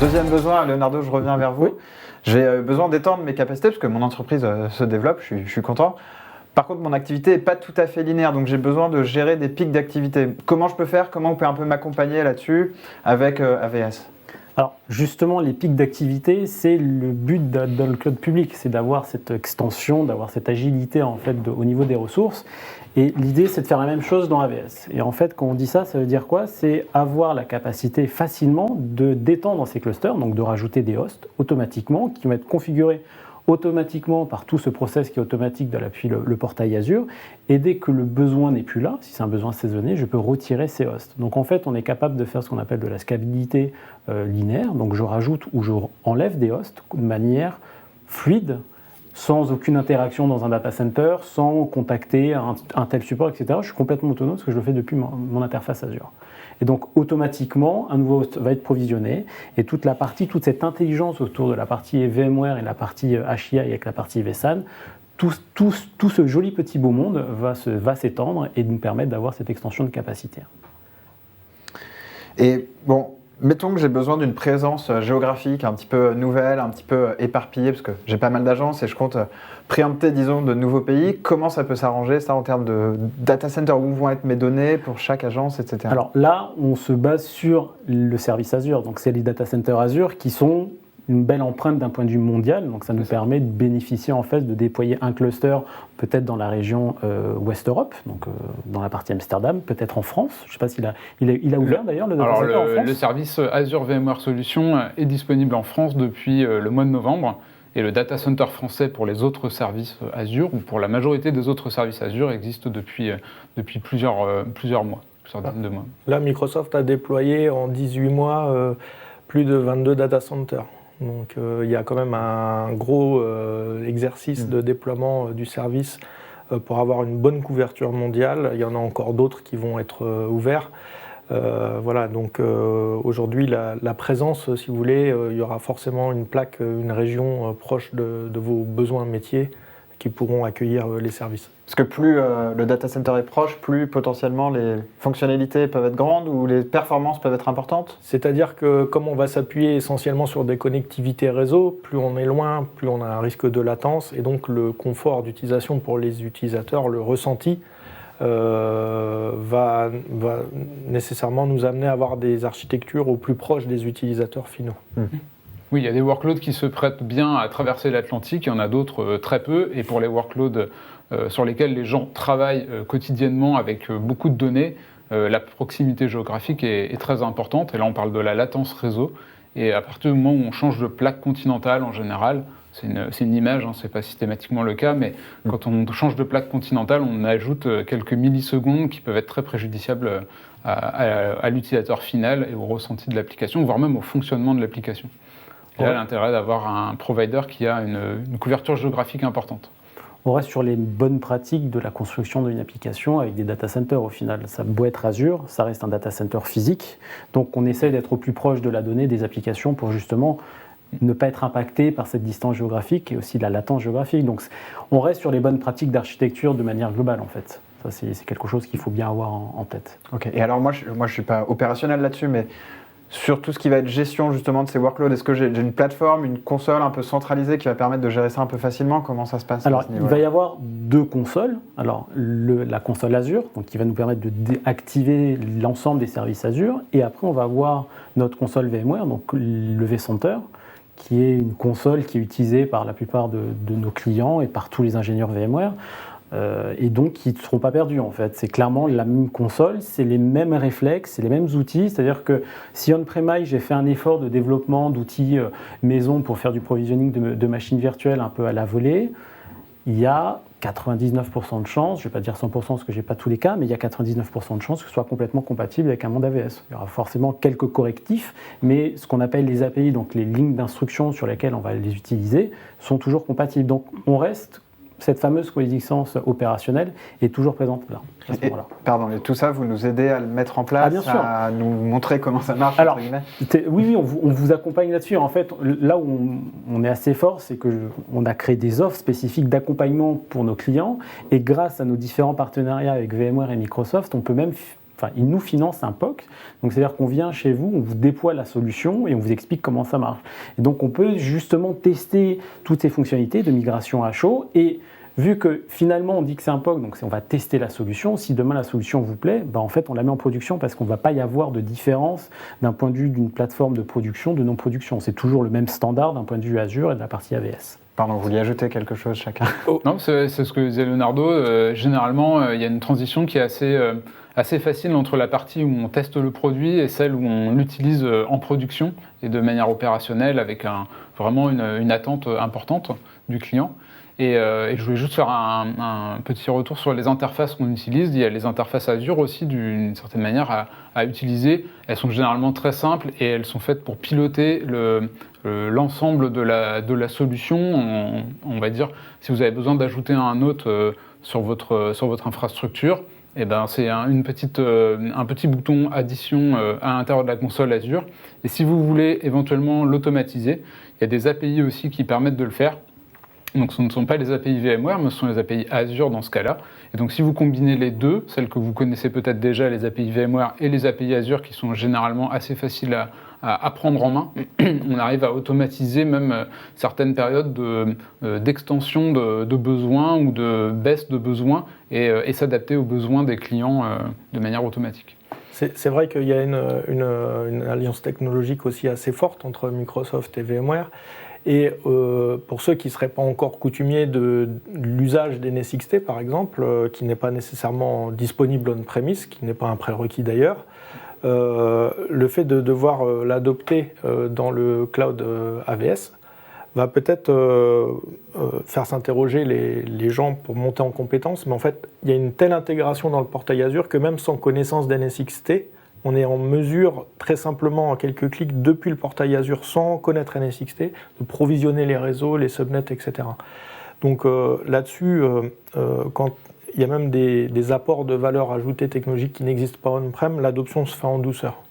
Deuxième besoin, Leonardo, je reviens vers vous. Oui. J'ai besoin d'étendre mes capacités parce que mon entreprise se développe, je suis content. Par contre, mon activité n'est pas tout à fait linéaire, donc j'ai besoin de gérer des pics d'activité. Comment je peux faire? Comment vous pouvez un peu m'accompagner là-dessus avec AVS? Alors justement, les pics d'activité, c'est le but dans le cloud public, c'est d'avoir cette extension, d'avoir cette agilité en fait au niveau des ressources. Et l'idée, c'est de faire la même chose dans AVS. Et en fait, quand on dit ça, ça veut dire quoi? C'est avoir la capacité facilement d'étendre ces clusters, donc de rajouter des hosts automatiquement qui vont être configurés automatiquement par tout ce process qui est automatique depuis le portail Azure. Et dès que le besoin n'est plus là, si c'est un besoin saisonnier, je peux retirer ces hosts. Donc en fait, on est capable de faire ce qu'on appelle de la scalabilité linéaire. Donc je rajoute ou je enlève des hosts de manière fluide, sans aucune interaction dans un data center, sans contacter un tel support, etc. Je suis complètement autonome parce que je le fais depuis mon interface Azure. Et donc automatiquement, un nouveau host va être provisionné et toute cette intelligence autour de la partie VMware et la partie HCI avec la partie vSAN, tout ce joli petit beau monde va s'étendre et nous permettre d'avoir cette extension de capacité. Et bon, mettons que j'ai besoin d'une présence géographique un petit peu nouvelle, un petit peu éparpillée, parce que j'ai pas mal d'agences et je compte préempter, disons, de nouveaux pays. Comment ça peut s'arranger, ça, en termes de data center? Où vont être mes données pour chaque agence, etc. Alors là, on se base sur le service Azure. Donc, c'est les data centers Azure qui sont une belle empreinte d'un point de vue mondial. Donc, ça nous permet de bénéficier, en fait, de déployer un cluster peut-être dans la région Ouest Europe, donc dans la partie Amsterdam, peut-être en France. Je ne sais pas s'il a ouvert d'ailleurs le data center en France. Le service Azure VMware Solutions est disponible en France depuis le mois de novembre. Et le data center français pour les autres services Azure, ou pour la majorité des autres services Azure, existe depuis plusieurs mois, plusieurs dizaines de mois. Là, Microsoft a déployé en 18 mois plus de 22 data centers. Donc il y a quand même un gros exercice de déploiement du service pour avoir une bonne couverture mondiale. Il y en a encore d'autres qui vont être ouverts. Voilà, donc aujourd'hui, la présence, si vous voulez, il y aura forcément une plaque, une région proche de vos besoins métiers qui pourront accueillir les services. Parce que plus le data center est proche, plus potentiellement les fonctionnalités peuvent être grandes ou les performances peuvent être importantes? C'est-à-dire que comme on va s'appuyer essentiellement sur des connectivités réseau, plus on est loin, plus on a un risque de latence et donc le confort d'utilisation pour les utilisateurs, le ressenti, va nécessairement nous amener à avoir des architectures au plus proche des utilisateurs finaux. Oui, il y a des workloads qui se prêtent bien à traverser l'Atlantique, il y en a d'autres très peu, et pour les workloads sur lesquels les gens travaillent quotidiennement avec beaucoup de données, la proximité géographique est très importante, et là on parle de la latence réseau, et à partir du moment où on change de plaque continentale en général, c'est une image, hein, c'est pas systématiquement le cas, mais quand on change de plaque continentale, on ajoute quelques millisecondes qui peuvent être très préjudiciables à l'utilisateur final et au ressenti de l'application, voire même au fonctionnement de l'application. Il y a l'intérêt d'avoir un provider qui a une couverture géographique importante. On reste sur les bonnes pratiques de la construction d'une application avec des data centers au final. Ça doit être Azure, ça reste un data center physique. Donc on essaie d'être au plus proche de la donnée des applications pour justement ne pas être impacté par cette distance géographique et aussi la latence géographique. Donc on reste sur les bonnes pratiques d'architecture de manière globale en fait. Ça c'est quelque chose qu'il faut bien avoir en tête. Ok. Et alors moi je suis pas opérationnel là-dessus, mais sur tout ce qui va être gestion justement de ces workloads, est-ce que j'ai une plateforme, une console un peu centralisée qui va permettre de gérer ça un peu facilement? Comment ça se passe? Alors, il va y avoir deux consoles. Alors, la console Azure, donc qui va nous permettre d'activer l'ensemble des services Azure. Et après, on va avoir notre console VMware, donc le vCenter, qui est une console qui est utilisée par la plupart de nos clients et par tous les ingénieurs VMware. Et donc qui ne seront pas perdus en fait. C'est clairement la même console, c'est les mêmes réflexes, c'est les mêmes outils. C'est-à-dire que si on-premise, j'ai fait un effort de développement d'outils maison pour faire du provisioning de machines virtuelles un peu à la volée, il y a 99% de chances, je ne vais pas dire 100% parce que je n'ai pas tous les cas, mais il y a 99% de chances que ce soit complètement compatible avec un monde AVS. Il y aura forcément quelques correctifs, mais ce qu'on appelle les API, donc les lignes d'instruction sur lesquelles on va les utiliser, sont toujours compatibles. Donc on reste... Cette fameuse coexistence opérationnelle est toujours présente là, à ce moment-là. Pardon, et tout ça, vous nous aidez à le mettre en place, à nous montrer comment ça marche? Alors, oui, on vous accompagne là-dessus. En fait, là où on est assez fort, c'est qu'on a créé des offres spécifiques d'accompagnement pour nos clients. Et grâce à nos différents partenariats avec VMware et Microsoft, on peut même ils nous financent un POC. Donc c'est-à-dire qu'on vient chez vous, on vous déploie la solution et on vous explique comment ça marche. Et donc on peut justement tester toutes ces fonctionnalités de migration à chaud. Et vu que finalement on dit que c'est un POC, donc on va tester la solution. Si demain la solution vous plaît, en fait on la met en production parce qu'on ne va pas y avoir de différence d'un point de vue d'une plateforme de production, de non-production. C'est toujours le même standard d'un point de vue Azure et de la partie AVS. Pardon, vous vouliez ajouter quelque chose chacun? Non, c'est ce que disait Leonardo. Généralement, il y a une transition qui est assez facile entre la partie où on teste le produit et celle où on l'utilise en production et de manière opérationnelle avec vraiment une attente importante du client. Et je voulais juste faire un petit retour sur les interfaces qu'on utilise. Il y a les interfaces Azure aussi, d'une certaine manière, à utiliser. Elles sont généralement très simples et elles sont faites pour piloter l'ensemble de la solution. On va dire, si vous avez besoin d'ajouter un note sur votre infrastructure, c'est un petit bouton addition à l'intérieur de la console Azure. Et si vous voulez éventuellement l'automatiser, il y a des API aussi qui permettent de le faire. Donc ce ne sont pas les API VMware, mais ce sont les API Azure dans ce cas-là. Et donc si vous combinez les deux, celles que vous connaissez peut-être déjà, les API VMware et les API Azure, qui sont généralement assez faciles à prendre en main, on arrive à automatiser même certaines périodes d'extension de besoins ou de baisse de besoins et s'adapter aux besoins des clients de manière automatique. C'est vrai qu'il y a une alliance technologique aussi assez forte entre Microsoft et VMware. Et pour ceux qui ne seraient pas encore coutumiers de l'usage d'NSXT, par exemple, qui n'est pas nécessairement disponible on-premise, qui n'est pas un prérequis d'ailleurs, le fait de devoir l'adopter dans le cloud AVS va peut-être faire s'interroger les gens pour monter en compétences. Mais en fait, il y a une telle intégration dans le portail Azure que même sans connaissance d'NSXT, on est en mesure, très simplement, en quelques clics, depuis le portail Azure, sans connaître NSXT, de provisionner les réseaux, les subnets, etc. Donc là-dessus, quand il y a même des apports de valeur ajoutée technologique qui n'existent pas on-prem, l'adoption se fait en douceur.